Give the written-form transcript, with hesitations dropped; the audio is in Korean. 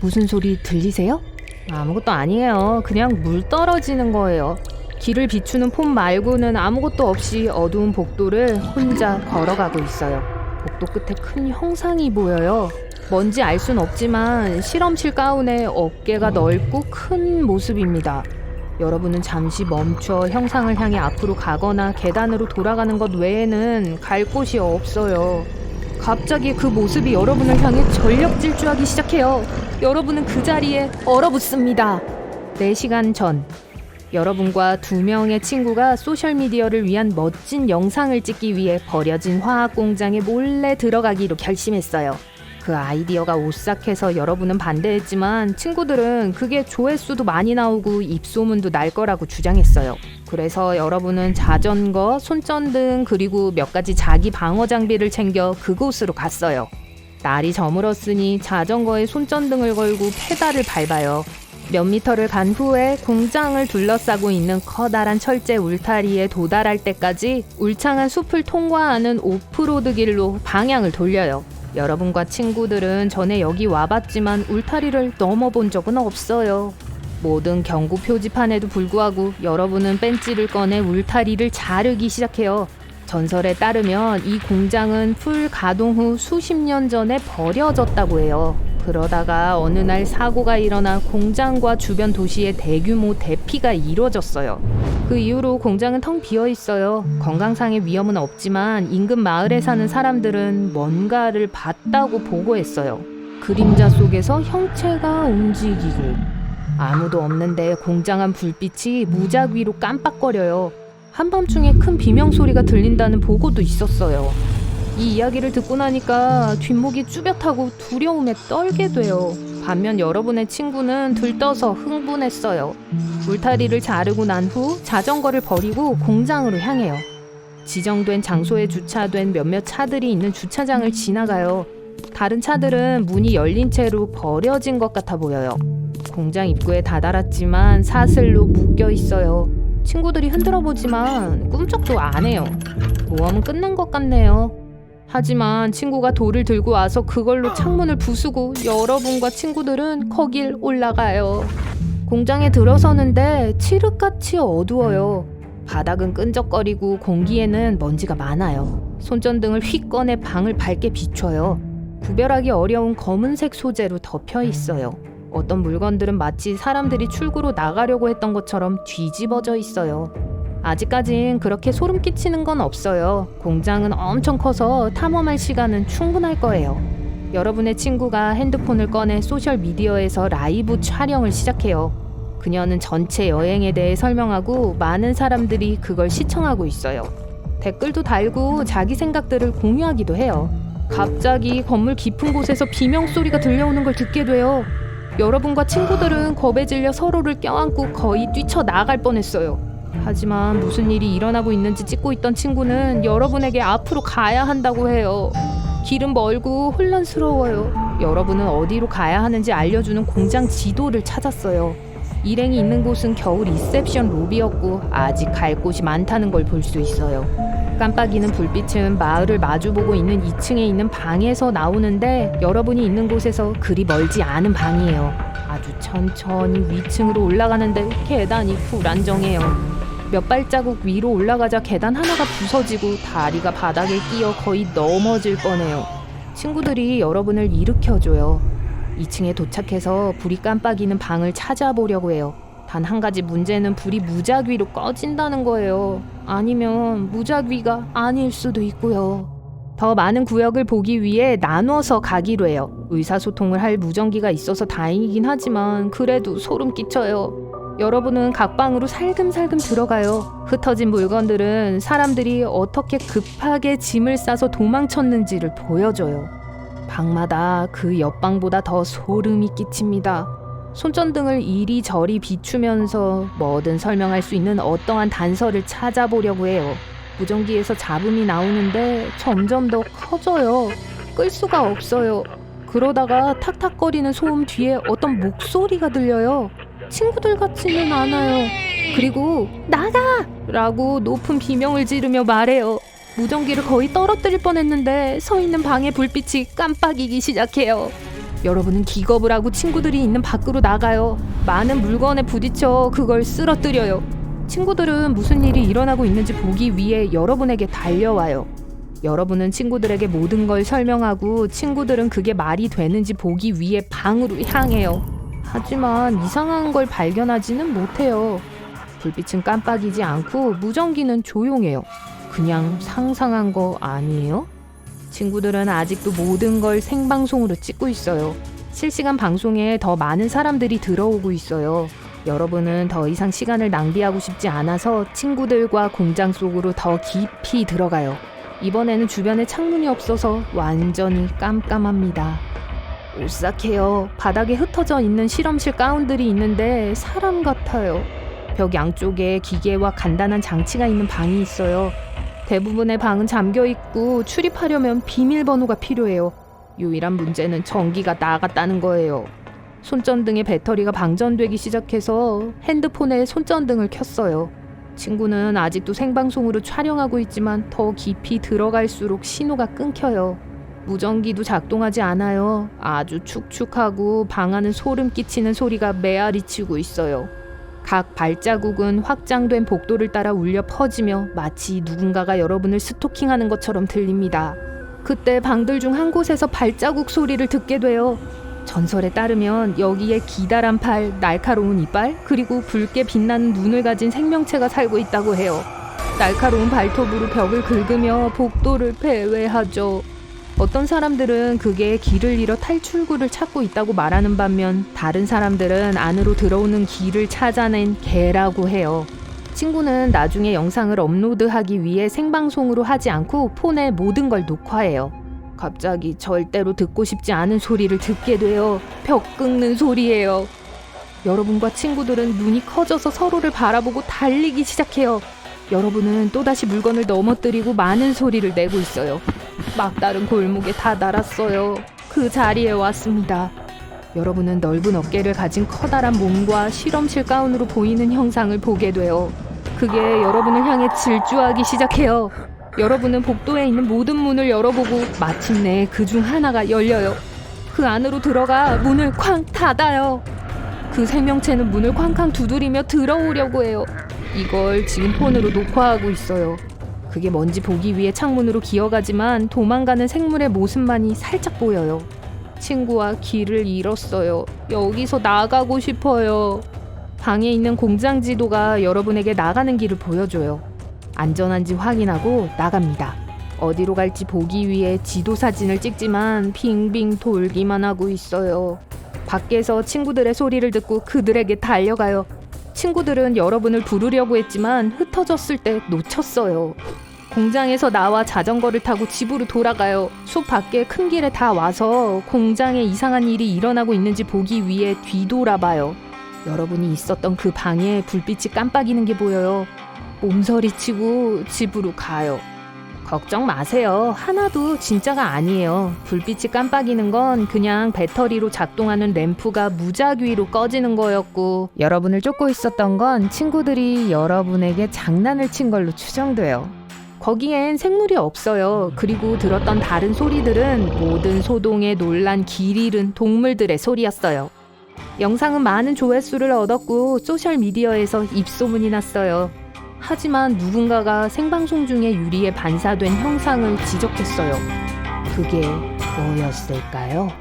무슨 소리 들리세요? 아무것도 아니에요. 그냥 물 떨어지는 거예요. 길을 비추는 폼 말고는 아무것도 없이 어두운 복도를 혼자 걸어가고 있어요. 복도 끝에 큰 형상이 보여요. 뭔지 알 순 없지만 실험실 가운에 어깨가 넓고 큰 모습입니다. 여러분은 잠시 멈춰 형상을 향해 앞으로 가거나 계단으로 돌아가는 것 외에는 갈 곳이 없어요. 갑자기 그 모습이 여러분을 향해 전력 질주하기 시작해요. 여러분은 그 자리에 얼어붙습니다. 4시간 전, 여러분과 2명의 친구가 소셜미디어를 위한 멋진 영상을 찍기 위해 버려진 화학 공장에 몰래 들어가기로 결심했어요. 그 아이디어가 오싹해서 여러분은 반대했지만 친구들은 그게 조회수도 많이 나오고 입소문도 날 거라고 주장했어요. 그래서 여러분은 자전거, 손전등 그리고 몇 가지 자기 방어 장비를 챙겨 그곳으로 갔어요. 날이 저물었으니 자전거에 손전등을 걸고 페달을 밟아요. 몇 미터를 간 후에 공장을 둘러싸고 있는 커다란 철제 울타리에 도달할 때까지 울창한 숲을 통과하는 오프로드 길로 방향을 돌려요. 여러분과 친구들은 전에 여기 와봤지만 울타리를 넘어본 적은 없어요. 모든 경고 표지판에도 불구하고 여러분은 벤치를 꺼내 울타리를 자르기 시작해요. 전설에 따르면 이 공장은 풀 가동 후 수십 년 전에 버려졌다고 해요. 그러다가 어느 날 사고가 일어나 공장과 주변 도시에 대규모 대피가 이루어졌어요. 그 이후로 공장은 텅 비어 있어요. 건강상의 위험은 없지만 인근 마을에 사는 사람들은 뭔가를 봤다고 보고했어요. 그림자 속에서 형체가 움직이고 아무도 없는데 공장안 불빛이 무작위로 깜빡거려요. 한밤중에 큰 비명소리가 들린다는 보고도 있었어요. 이 이야기를 듣고 나니까 뒷목이 쭈뼛하고 두려움에 떨게 돼요. 반면 여러분의 친구는 들떠서 흥분했어요. 울타리를 자르고 난 후 자전거를 버리고 공장으로 향해요. 지정된 장소에 주차된 몇몇 차들이 있는 주차장을 지나가요. 다른 차들은 문이 열린 채로 버려진 것 같아 보여요. 공장 입구에 다다랐지만 사슬로 묶여 있어요. 친구들이 흔들어 보지만 꿈쩍도 안 해요. 모험은 끝난 것 같네요. 하지만 친구가 돌을 들고 와서 그걸로 창문을 부수고 여러분과 친구들은 거길 올라가요. 공장에 들어서는데 칠흑같이 어두워요. 바닥은 끈적거리고 공기에는 먼지가 많아요. 손전등을 휙 꺼내 방을 밝게 비춰요. 구별하기 어려운 검은색 소재로 덮여 있어요. 어떤 물건들은 마치 사람들이 출구로 나가려고 했던 것처럼 뒤집어져 있어요. 아직까진 그렇게 소름 끼치는 건 없어요. 공장은 엄청 커서 탐험할 시간은 충분할 거예요. 여러분의 친구가 핸드폰을 꺼내 소셜미디어에서 라이브 촬영을 시작해요. 그녀는 전체 여행에 대해 설명하고 많은 사람들이 그걸 시청하고 있어요. 댓글도 달고 자기 생각들을 공유하기도 해요. 갑자기 건물 깊은 곳에서 비명소리가 들려오는 걸 듣게 돼요. 여러분과 친구들은 겁에 질려 서로를 껴안고 거의 뛰쳐나갈 뻔했어요. 하지만 무슨 일이 일어나고 있는지 찍고 있던 친구는 여러분에게 앞으로 가야 한다고 해요. 길은 멀고 혼란스러워요. 여러분은 어디로 가야 하는지 알려주는 공장 지도를 찾았어요. 일행이 있는 곳은 겨우 리셉션 로비였고 아직 갈 곳이 많다는 걸 볼 수 있어요. 깜빡이는 불빛은 마을을 마주보고 있는 2층에 있는 방에서 나오는데 여러분이 있는 곳에서 그리 멀지 않은 방이에요. 아주 천천히 위층으로 올라가는데 계단이 불안정해요. 몇 발자국 위로 올라가자 계단 하나가 부서지고 다리가 바닥에 끼어 거의 넘어질 뻔해요. 친구들이 여러분을 일으켜줘요. 2층에 도착해서 불이 깜빡이는 방을 찾아보려고 해요. 단 한 가지 문제는 불이 무작위로 꺼진다는 거예요. 아니면 무작위가 아닐 수도 있고요. 더 많은 구역을 보기 위해 나눠서 가기로 해요. 의사소통을 할 무전기가 있어서 다행이긴 하지만 그래도 소름 끼쳐요. 여러분은 각 방으로 살금살금 들어가요. 흩어진 물건들은 사람들이 어떻게 급하게 짐을 싸서 도망쳤는지를 보여줘요. 방마다 그 옆방보다 더 소름이 끼칩니다. 손전등을 이리저리 비추면서 뭐든 설명할 수 있는 어떠한 단서를 찾아보려고 해요. 무전기에서 잡음이 나오는데 점점 더 커져요. 끌 수가 없어요. 그러다가 탁탁거리는 소음 뒤에 어떤 목소리가 들려요. 친구들 같지는 않아요. 그리고 나가! 라고 높은 비명을 지르며 말해요. 무전기를 거의 떨어뜨릴 뻔했는데 서 있는 방의 불빛이 깜빡이기 시작해요. 여러분은 기겁을 하고 친구들이 있는 밖으로 나가요. 많은 물건에 부딪혀 그걸 쓰러뜨려요. 친구들은 무슨 일이 일어나고 있는지 보기 위해 여러분에게 달려와요. 여러분은 친구들에게 모든 걸 설명하고 친구들은 그게 말이 되는지 보기 위해 방으로 향해요. 하지만 이상한 걸 발견하지는 못해요. 불빛은 깜빡이지 않고 무전기는 조용해요. 그냥 상상한 거 아니에요? 친구들은 아직도 모든 걸 생방송으로 찍고 있어요. 실시간 방송에 더 많은 사람들이 들어오고 있어요. 여러분은 더 이상 시간을 낭비하고 싶지 않아서 친구들과 공장 속으로 더 깊이 들어가요. 이번에는 주변에 창문이 없어서 완전히 깜깜합니다. 오싹해요. 바닥에 흩어져 있는 실험실 가운들이 있는데 사람 같아요. 벽 양쪽에 기계와 간단한 장치가 있는 방이 있어요. 대부분의 방은 잠겨 있고 출입하려면 비밀번호가 필요해요. 유일한 문제는 전기가 나갔다는 거예요. 손전등의 배터리가 방전되기 시작해서 핸드폰에 손전등을 켰어요. 친구는 아직도 생방송으로 촬영하고 있지만 더 깊이 들어갈수록 신호가 끊겨요. 무전기도 작동하지 않아요. 아주 축축하고 방 안은 소름 끼치는 소리가 메아리치고 있어요. 각 발자국은 확장된 복도를 따라 울려 퍼지며 마치 누군가가 여러분을 스토킹하는 것처럼 들립니다. 그때 방들 중 한 곳에서 발자국 소리를 듣게 돼요. 전설에 따르면 여기에 기다란 팔, 날카로운 이빨, 그리고 붉게 빛나는 눈을 가진 생명체가 살고 있다고 해요. 날카로운 발톱으로 벽을 긁으며 복도를 배회하죠. 어떤 사람들은 그게 길을 잃어 탈출구를 찾고 있다고 말하는 반면 다른 사람들은 안으로 들어오는 길을 찾아낸 개라고 해요. 친구는 나중에 영상을 업로드하기 위해 생방송으로 하지 않고 폰에 모든 걸 녹화해요. 갑자기 절대로 듣고 싶지 않은 소리를 듣게 돼요. 벽 긁는 소리예요. 여러분과 친구들은 눈이 커져서 서로를 바라보고 달리기 시작해요. 여러분은 또다시 물건을 넘어뜨리고 많은 소리를 내고 있어요. 막다른 골목에 다다랐어요. 그 자리에 왔습니다. 여러분은 넓은 어깨를 가진 커다란 몸과 실험실 가운으로 보이는 형상을 보게 돼요. 그게 여러분을 향해 질주하기 시작해요. 여러분은 복도에 있는 모든 문을 열어보고 마침내 그 중 하나가 열려요. 그 안으로 들어가 문을 쾅 닫아요. 그 생명체는 문을 쾅쾅 두드리며 들어오려고 해요. 이걸 지금 폰으로 녹화하고 있어요. 그게 뭔지 보기 위해 창문으로 기어가지만 도망가는 생물의 모습만이 살짝 보여요. 친구와 길을 잃었어요. 여기서 나가고 싶어요. 방에 있는 공장 지도가 여러분에게 나가는 길을 보여줘요. 안전한지 확인하고 나갑니다. 어디로 갈지 보기 위해 지도 사진을 찍지만 빙빙 돌기만 하고 있어요. 밖에서 친구들의 소리를 듣고 그들에게 달려가요. 친구들은 여러분을 부르려고 했지만 흩어졌을 때 놓쳤어요. 공장에서 나와 자전거를 타고 집으로 돌아가요. 숲 밖에 큰 길에 다 와서 공장에 이상한 일이 일어나고 있는지 보기 위해 뒤돌아봐요. 여러분이 있었던 그 방에 불빛이 깜빡이는 게 보여요. 몸서리치고 집으로 가요. 걱정 마세요. 하나도 진짜가 아니에요. 불빛이 깜빡이는 건 그냥 배터리로 작동하는 램프가 무작위로 꺼지는 거였고, 여러분을 쫓고 있었던 건 친구들이 여러분에게 장난을 친 걸로 추정돼요. 거기엔 생물이 없어요. 그리고 들었던 다른 소리들은 모든 소동에 놀란 길 잃은 동물들의 소리였어요. 영상은 많은 조회수를 얻었고 소셜미디어에서 입소문이 났어요. 하지만 누군가가 생방송 중에 유리에 반사된 형상을 지적했어요. 그게 뭐였을까요?